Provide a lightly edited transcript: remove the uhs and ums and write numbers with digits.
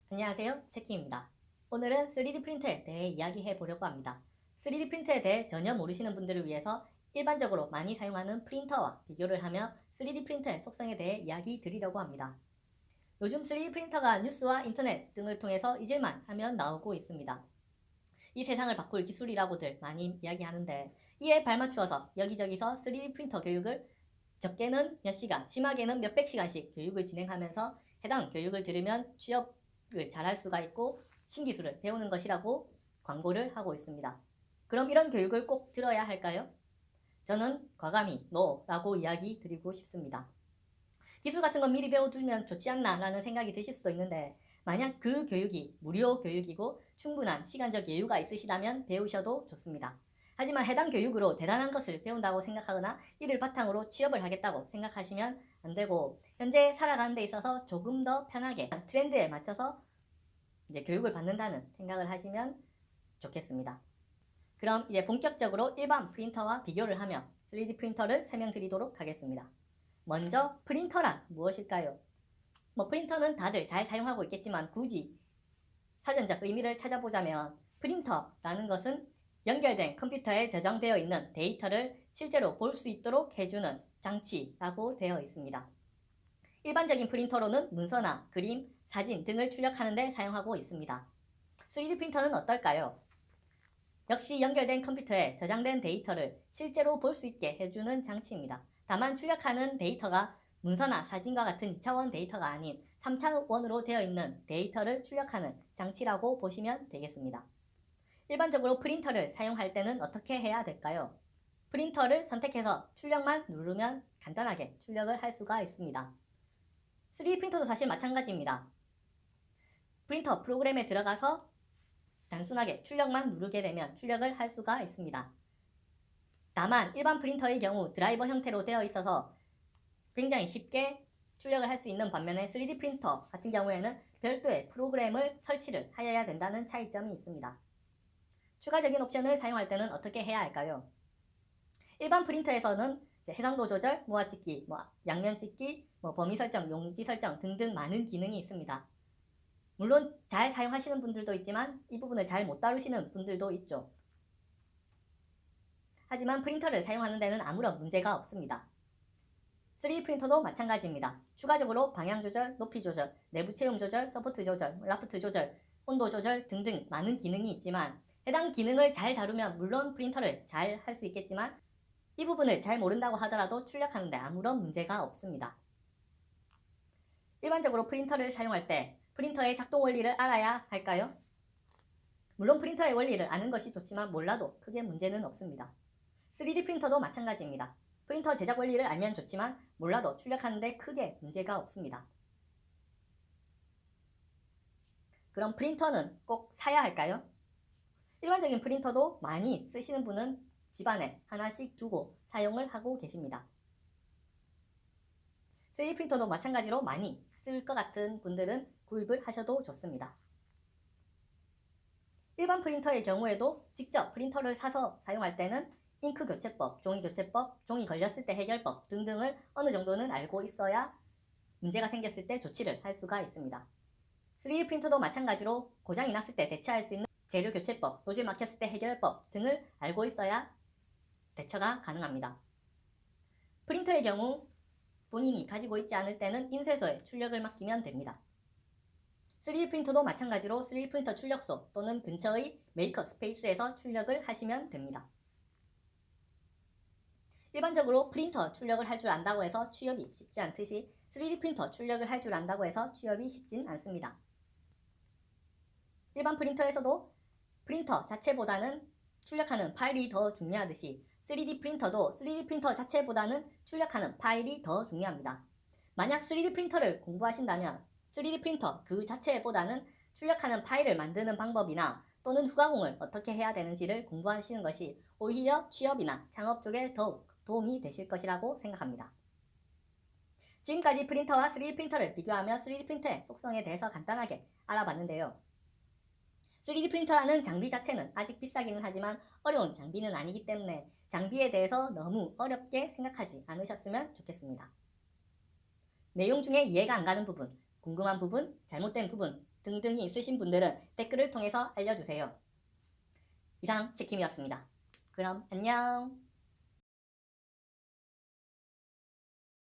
안녕하세요, 채키입니다. 오늘은 3D 프린터에 대해 이야기해 보려고 합니다. 3D 프린터에 대해 전혀 모르시는 분들을 위해서 일반적으로 많이 사용하는 프린터와 비교를 하며 3D 프린터의 속성에 대해 이야기 드리려고 합니다. 요즘 3D 프린터가 뉴스와 인터넷 등을 통해서 잊을만 하면 나오고 있습니다. 이 세상을 바꿀 기술이라고들 많이 이야기하는데 이에 발맞추어서 여기저기서 3D 프린터 교육을 적게는 몇 시간, 심하게는 몇백 시간씩 교육을 진행하면서 해당 교육을 들으면 취업을 잘할 수가 있고 신기술을 배우는 것이라고 광고를 하고 있습니다. 그럼 이런 교육을 꼭 들어야 할까요? 저는 과감히 NO라고 이야기 드리고 싶습니다. 기술 같은 건 미리 배워두면 좋지 않나 라는 생각이 드실 수도 있는데 만약 그 교육이 무료 교육이고 충분한 시간적 여유가 있으시다면 배우셔도 좋습니다. 하지만 해당 교육으로 대단한 것을 배운다고 생각하거나 이를 바탕으로 취업을 하겠다고 생각하시면 안 되고 현재 살아가는 데 있어서 조금 더 편하게 트렌드에 맞춰서 이제 교육을 받는다는 생각을 하시면 좋겠습니다. 그럼 이제 본격적으로 일반 프린터와 비교를 하며 3D 프린터를 설명드리도록 하겠습니다. 먼저 프린터란 무엇일까요? 프린터는 다들 잘 사용하고 있겠지만 굳이 사전적 의미를 찾아보자면 프린터라는 것은 연결된 컴퓨터에 저장되어 있는 데이터를 실제로 볼 수 있도록 해주는 장치라고 되어 있습니다. 일반적인 프린터로는 문서나 그림, 사진 등을 출력하는 데 사용하고 있습니다. 3D 프린터는 어떨까요? 역시 연결된 컴퓨터에 저장된 데이터를 실제로 볼 수 있게 해주는 장치입니다. 다만 출력하는 데이터가 문서나 사진과 같은 2차원 데이터가 아닌 3차원으로 되어 있는 데이터를 출력하는 장치라고 보시면 되겠습니다. 일반적으로 프린터를 사용할 때는 어떻게 해야 될까요? 프린터를 선택해서 출력만 누르면 간단하게 출력을 할 수가 있습니다. 3D 프린터도 사실 마찬가지입니다. 프린터 프로그램에 들어가서 단순하게 출력만 누르게 되면 출력을 할 수가 있습니다. 다만 일반 프린터의 경우 드라이버 형태로 되어 있어서 굉장히 쉽게 출력을 할 수 있는 반면에 3D 프린터 같은 경우에는 별도의 프로그램을 설치를 하여야 된다는 차이점이 있습니다. 추가적인 옵션을 사용할 때는 어떻게 해야 할까요? 일반 프린터에서는 해상도 조절, 모아 찍기, 양면 찍기, 범위 설정, 용지 설정 등등 많은 기능이 있습니다. 물론 잘 사용하시는 분들도 있지만 이 부분을 잘 못 다루시는 분들도 있죠. 하지만 프린터를 사용하는 데는 아무런 문제가 없습니다. 3D 프린터도 마찬가지입니다. 추가적으로 방향 조절, 높이 조절, 내부 채움 조절, 서포트 조절, 라프트 조절, 온도 조절 등등 많은 기능이 있지만 해당 기능을 잘 다루면 물론 프린터를 잘 할 수 있겠지만 이 부분을 잘 모른다고 하더라도 출력하는 데 아무런 문제가 없습니다. 일반적으로 프린터를 사용할 때 프린터의 작동 원리를 알아야 할까요? 물론 프린터의 원리를 아는 것이 좋지만 몰라도 크게 문제는 없습니다. 3D 프린터도 마찬가지입니다. 프린터 제작 원리를 알면 좋지만 몰라도 출력하는데 크게 문제가 없습니다. 그럼 프린터는 꼭 사야 할까요? 일반적인 프린터도 많이 쓰시는 분은 집안에 하나씩 두고 사용을 하고 계십니다. 3D 프린터도 마찬가지로 많이 쓸 것 같은 분들은 구입을 하셔도 좋습니다. 일반 프린터의 경우에도 직접 프린터를 사서 사용할 때는 잉크 교체법, 종이 교체법, 종이 걸렸을 때 해결법 등등을 어느 정도는 알고 있어야 문제가 생겼을 때 조치를 할 수가 있습니다. 3D 프린터도 마찬가지로 고장이 났을 때 대처할 수 있는 재료 교체법, 노즐 막혔을 때 해결법 등을 알고 있어야 대처가 가능합니다. 프린터의 경우 본인이 가지고 있지 않을 때는 인쇄소에 출력을 맡기면 됩니다. 3D 프린터도 마찬가지로 3D 프린터 출력소 또는 근처의 메이커 스페이스에서 출력을 하시면 됩니다. 일반적으로 프린터 출력을 할 줄 안다고 해서 취업이 쉽지 않듯이 3D 프린터 출력을 할 줄 안다고 해서 취업이 쉽진 않습니다. 일반 프린터에서도 프린터 자체보다는 출력하는 파일이 더 중요하듯이 3D 프린터도 3D 프린터 자체보다는 출력하는 파일이 더 중요합니다. 만약 3D 프린터를 공부하신다면 3D 프린터 그 자체보다는 출력하는 파일을 만드는 방법이나 또는 후가공을 어떻게 해야 되는지를 공부하시는 것이 오히려 취업이나 창업 쪽에 더욱 도움이 되실 것이라고 생각합니다. 지금까지 프린터와 3D 프린터를 비교하며 3D 프린터의 속성에 대해서 간단하게 알아봤는데요. 3D 프린터라는 장비 자체는 아직 비싸기는 하지만 어려운 장비는 아니기 때문에 장비에 대해서 너무 어렵게 생각하지 않으셨으면 좋겠습니다. 내용 중에 이해가 안 가는 부분, 궁금한 부분, 잘못된 부분 등등이 있으신 분들은 댓글을 통해서 알려주세요. 이상 치킴이었습니다. 그럼 안녕.